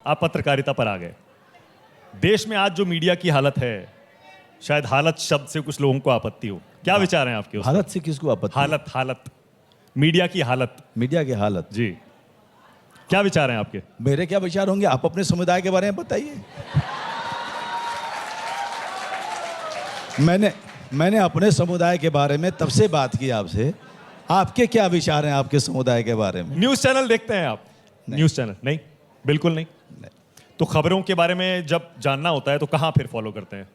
आप पत्रकारिता पर आ गए। देश में आज जो मीडिया की हालत है, शायद हालत शब्द से कुछ लोगों को आपत्ति हो, क्या विचार हैं आपके उस पर? हालत से किसको आपत्ति? हालत मीडिया की हालत। मीडिया की हालत जी, क्या विचार हैं आपके? मेरे क्या विचार होंगे? आप अपने समुदाय के बारे में बताइए। मैंने अपने समुदाय के बारे में तब से बात की आपसे। आपके क्या विचार हैं आपके समुदाय के बारे में? न्यूज़ चैनल देखते हैं आप? न्यूज़ चैनल नहीं, बिल्कुल नहीं। तो खबरों के बारे में जब जानना होता है तो कहाँ फिर फॉलो करते हैं?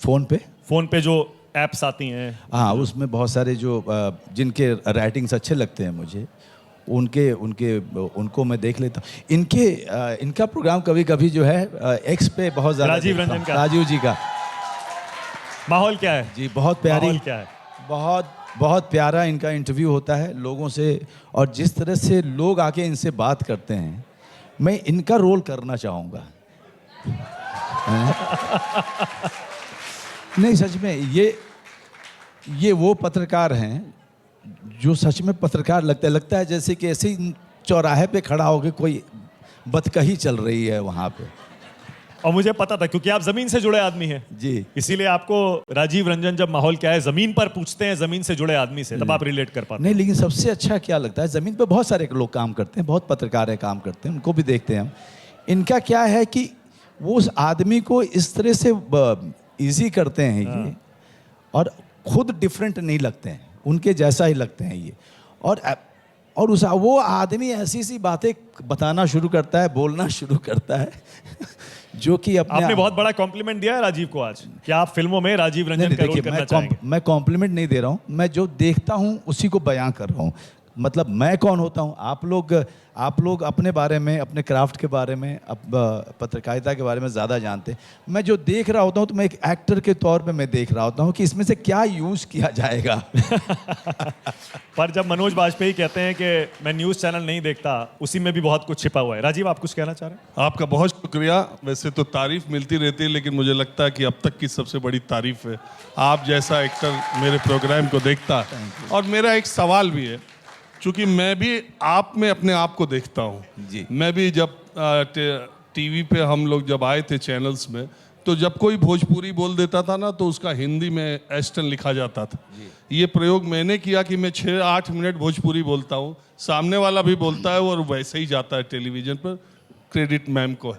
फोन पे जो एप्स आती हैं। हाँ, उसमें बहुत सारे जो जिनके राइटिंग्स अच्छे लगते हैं मुझे, उनको मैं देख लेता हूँ। इनका प्रोग्राम कभी कभी जो है एक्स पे बहुत ज़्यादा राजीव रंजन का, राजीव जी का। माहौल क्या है जी? बहुत प्यारी, माहौल क्या है? बहुत प्यारा इनका इंटरव्यू होता है लोगों से, और जिस तरह से लोग आके इनसे बात करते हैं, मैं इनका रोल करना चाहूँगा। नहीं, सच में ये वो पत्रकार हैं जो सच में पत्रकार लगता है जैसे कि ऐसे ही चौराहे पे खड़ा होकर कोई बतकही चल रही है वहाँ पे। और मुझे पता था क्योंकि आप जमीन से जुड़े आदमी हैं जी, इसीलिए आपको राजीव रंजन जब माहौल क्या है जमीन पर पूछते हैं, जमीन से जुड़े आदमी से, तब आप रिलेट कर पाते हैं। नहीं, लेकिन सबसे अच्छा क्या लगता है, जमीन पे बहुत सारे लोग काम करते हैं, बहुत पत्रकार है काम करते हैं, उनको भी देखते हैं हम। इनका क्या है कि वो उस आदमी को इस तरह से इजी करते हैं ये, और खुद डिफरेंट नहीं लगते हैं, उनके जैसा ही लगते हैं ये। और वो आदमी ऐसी सी बातें बताना शुरू करता है, बोलना शुरू करता है जो कि आपने बहुत बड़ा कॉम्प्लीमेंट दिया है राजीव को आज, क्या आप फिल्मों में राजीव रंजन का रोल करना चाहेंगे? मैं कॉम्प्लीमेंट नहीं दे रहा हूँ, मैं जो देखता हूँ उसी को बयां कर रहा हूँ। मतलब मैं कौन होता हूँ? आप लोग अपने बारे में, अपने क्राफ्ट के बारे में, पत्रकारिता के बारे में ज़्यादा जानते हैं। मैं जो देख रहा होता हूँ तो मैं एक एक्टर के तौर पे मैं देख रहा होता हूँ कि इसमें से क्या यूज़ किया जाएगा। पर जब मनोज बाजपेयी कहते हैं कि मैं न्यूज़ चैनल नहीं देखता, उसी में भी बहुत कुछ छिपा हुआ है। राजीव, आप कुछ कहना चाह रहे हैं? आपका बहुत शुक्रिया। वैसे तो तारीफ मिलती रहती है, लेकिन मुझे लगता है कि अब तक की सबसे बड़ी तारीफ है आप जैसा एक्टर मेरे प्रोग्राम को देखता है। और मेरा एक सवाल भी है, चूँकि मैं भी आप में अपने आप को देखता हूँ जी। मैं भी जब टीवी पे हम लोग जब आए थे चैनल्स में, तो जब कोई भोजपुरी बोल देता था ना, तो उसका हिंदी में एस्टन लिखा जाता था। ये प्रयोग मैंने किया कि मैं 6-8 मिनट भोजपुरी बोलता हूँ, सामने वाला भी बोलता है और वैसे ही जाता है टेलीविज़न पर। क्रेडिट मैम को।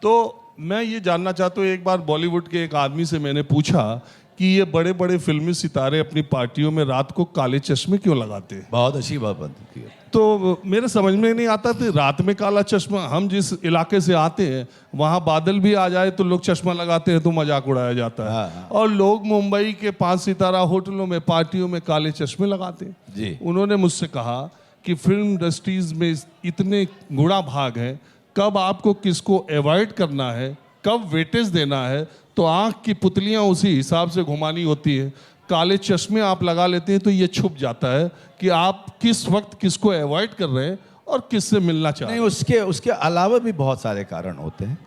तो मैं ये जानना चाहता हूँ, एक बार बॉलीवुड के एक आदमी से मैंने पूछा कि ये बड़े बड़े फिल्मी सितारे अपनी पार्टियों में रात को काले चश्मे क्यों लगाते हैं? बहुत अच्छी बात की। तो मेरे समझ में नहीं आता था, रात में काला चश्मा, हम जिस इलाके से आते हैं वहाँ बादल भी आ जाए तो लोग चश्मा लगाते हैं तो मजाक उड़ाया जाता है। और लोग मुंबई के 5 सितारा होटलों में पार्टियों में काले चश्मे लगाते हैं जी। उन्होंने मुझसे कहा कि फिल्म इंडस्ट्रीज में इतने गुणा भाग हैं, कब आपको किसको अवॉइड करना है, कब वेटेज देना है, तो आंख की पुतलियां उसी हिसाब से घुमानी होती है। काले चश्मे आप लगा लेते हैं तो ये छुप जाता है कि आप किस वक्त किसको अवॉइड कर रहे हैं और किससे मिलना चाह रहे हैं। नहीं, उसके अलावा भी बहुत सारे कारण होते हैं।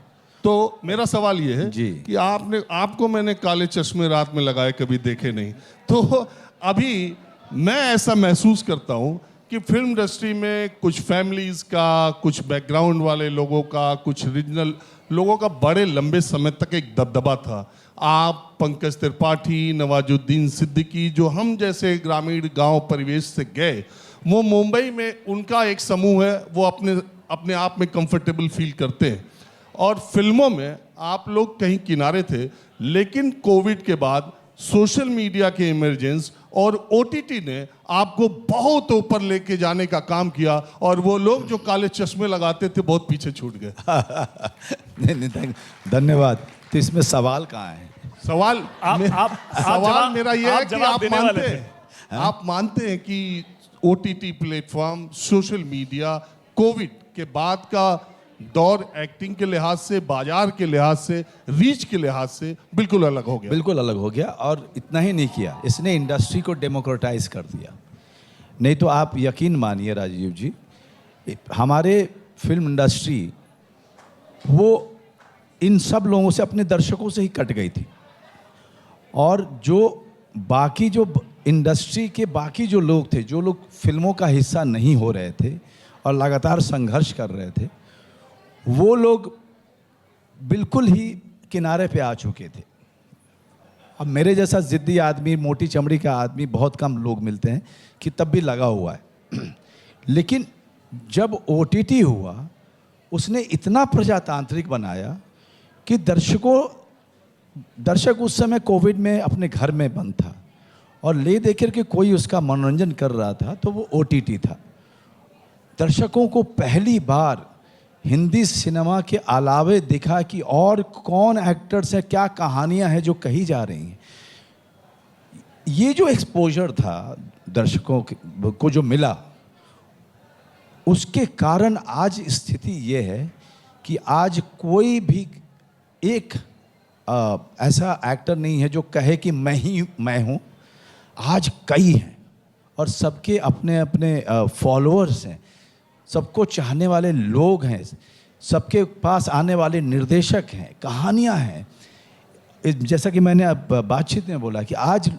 तो मेरा सवाल ये है जी कि आपको मैंने काले चश्मे रात में लगाए कभी देखे नहीं। तो अभी मैं ऐसा महसूस करता हूँ कि फिल्म इंडस्ट्री में कुछ फैमिलीज का, कुछ बैकग्राउंड वाले लोगों का, कुछ रीजनल लोगों का बड़े लंबे समय तक एक दबदबा था। आप, पंकज त्रिपाठी, नवाजुद्दीन सिद्दीकी, जो हम जैसे ग्रामीण गांव परिवेश से गए, वो मुंबई में उनका एक समूह है, वो अपने आप में कंफर्टेबल फील करते हैं। और फिल्मों में आप लोग कहीं किनारे थे, लेकिन कोविड के बाद सोशल मीडिया के इमरजेंस और ओटीटी ने आपको बहुत ऊपर लेके जाने का काम किया, और वो लोग जो काले चश्मे लगाते थे बहुत पीछे छूट गए। नहीं, धन्यवाद। तो इसमें सवाल कहाँ है? सवाल मेरा ये है कि आप मानते हैं कि OTT platform, social media, Covid के बाद का दौर एक्टिंग के लिहाज से, बाजार के लिहाज से, रीच के लिहाज से बिल्कुल अलग हो गया? बिल्कुल अलग हो गया। और इतना ही नहीं किया, इसने इंडस्ट्री को डेमोक्रेटाइज कर दिया। नहीं तो आप यकीन मानिए राजीव जी, हमारे फिल्म इंडस्ट्री वो इन सब लोगों से, अपने दर्शकों से ही कट गई थी। और जो इंडस्ट्री के बाकी जो लोग थे, जो लोग फिल्मों का हिस्सा नहीं हो रहे थे और लगातार संघर्ष कर रहे थे, वो लोग बिल्कुल ही किनारे पे आ चुके थे। अब मेरे जैसा ज़िद्दी आदमी, मोटी चमड़ी का आदमी बहुत कम लोग मिलते हैं कि तब भी लगा हुआ है। लेकिन जब OTT हुआ, उसने इतना प्रजातांत्रिक बनाया कि दर्शक उस समय कोविड में अपने घर में बंद था और ले देकर के कोई उसका मनोरंजन कर रहा था, तो वो OTT था। दर्शकों को पहली बार हिंदी सिनेमा के अलावे दिखा कि और कौन एक्टर्स हैं, क्या कहानियां हैं जो कही जा रही हैं। ये जो एक्सपोजर था दर्शकों को जो मिला, उसके कारण आज स्थिति ये है कि आज कोई भी एक ऐसा एक्टर नहीं है जो कहे कि मैं हूँ। आज कई हैं और सबके अपने अपने फॉलोअर्स हैं, सबको चाहने वाले लोग हैं, सबके पास आने वाले निर्देशक हैं, कहानियाँ हैं। जैसा कि मैंने अब बातचीत में बोला कि आज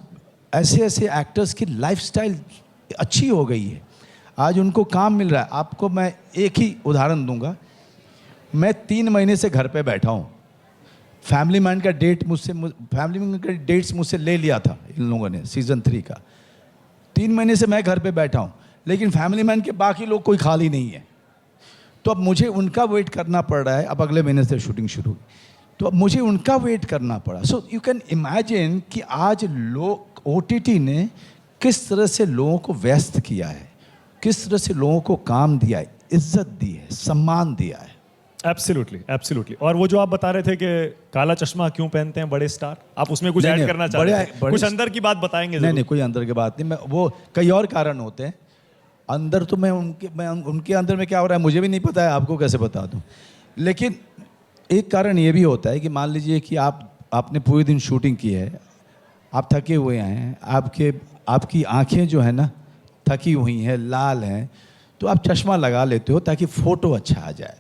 ऐसे ऐसे एक्टर्स की लाइफस्टाइल अच्छी हो गई है, आज उनको काम मिल रहा है। आपको मैं एक ही उदाहरण दूंगा। मैं 3 महीने से घर पे बैठा हूँ। फैमिली मैन का डेट्स मुझसे ले लिया था इन लोगों ने सीज़न 3 का। 3 महीने से मैं घर पे बैठा हूँ, लेकिन फैमिली मैन के बाकी लोग कोई खाली नहीं है। तो अब मुझे उनका वेट करना पड़ रहा है। अब अगले महीने से शूटिंग शुरू हुई, तो अब मुझे उनका वेट करना पड़ा। सो यू कैन इमेजिन कि आज लोग OTT ने किस तरह से लोगों को व्यस्त किया है, किस तरह से लोगों को काम दिया है, इज्जत दी है, सम्मान दिया है। Absolutely, absolutely. और वो जो आप बता रहे थे कि काला चश्मा क्यों पहनते हैं बड़े स्टार, आप उसमें कुछ ऐड करना चाह रहे थे? कुछ अंदर की बात बताएंगे? नहीं, कोई अंदर की बात नहीं। मैं वो कई और कारण होते हैं अंदर, तो मैं उनके अंदर में क्या हो रहा है मुझे भी नहीं पता है, आपको कैसे बता दूं। लेकिन एक कारण ये भी होता है कि मान लीजिए कि आपने पूरे दिन शूटिंग की है, आप थके हुए हैं, आपकी आंखें जो है ना थकी हुई हैं, लाल हैं, तो आप चश्मा लगा लेते हो ताकि फोटो अच्छा आ जाए।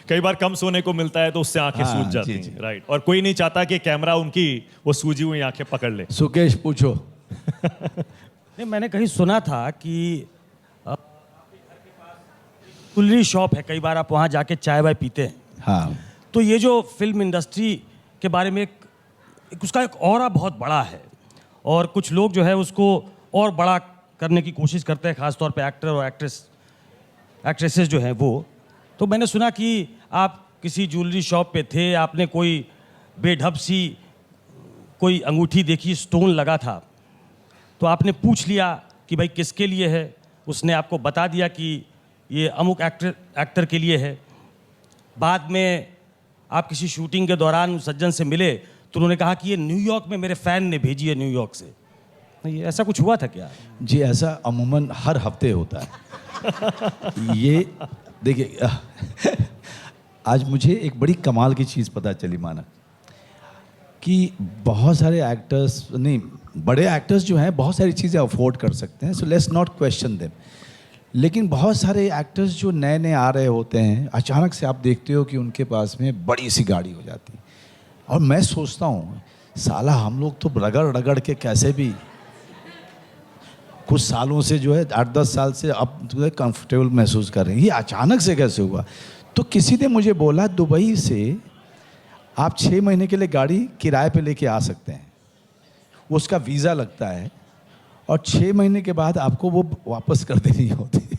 कई बार कम सोने को मिलता है तो उससे आंखें सूज जाती हैं, राइट। और कोई नहीं चाहता कि कैमरा उनकी वो सूजी हुई आंखें पकड़ ले। सुकेश पूछो। नहीं, मैंने कहीं सुना था कि कुल्हड़ी शॉप है, कई बार आप वहाँ जाके चाय वाय पीते हैं। हाँ। तो ये जो फिल्म इंडस्ट्री के बारे में उसका एक ऑरा बहुत बड़ा है और कुछ लोग जो है उसको और बड़ा करने की कोशिश करते हैं, खासतौर पे एक्टर और एक्ट्रेसेस जो हैं वो। तो मैंने सुना कि आप किसी ज्वेलरी शॉप पे थे, आपने कोई बेढब सी कोई अंगूठी देखी, स्टोन लगा था, तो आपने पूछ लिया कि भाई किसके लिए है। उसने आपको बता दिया कि ये अमुक एक्टर के लिए है। बाद में आप किसी शूटिंग के दौरान उस सज्जन से मिले तो उन्होंने कहा कि ये न्यूयॉर्क में मेरे फ़ैन ने भेजी है, न्यूयॉर्क से। ये ऐसा कुछ हुआ था क्या? जी, ऐसा अमूमन हर हफ्ते होता है। ये देखिए, आज मुझे एक बड़ी कमाल की चीज़ पता चली माना कि बहुत सारे एक्टर्स, नहीं बड़े एक्टर्स जो हैं बहुत सारी चीज़ें अफोर्ड कर सकते हैं, so let's not question them. लेकिन बहुत सारे एक्टर्स जो नए नए आ रहे होते हैं, अचानक से आप देखते हो कि उनके पास में बड़ी सी गाड़ी हो जाती है। और मैं सोचता हूँ साला हम लोग तो रगड़ के कैसे भी कुछ सालों से जो है 8-10 साल से अब जो है कंफर्टेबल महसूस कर रहे हैं, ये अचानक से कैसे हुआ? तो किसी ने मुझे बोला दुबई से आप 6 महीने के लिए गाड़ी किराए पे लेके आ सकते हैं, उसका वीज़ा लगता है और 6 महीने के बाद आपको वो वापस कर देनी होती है।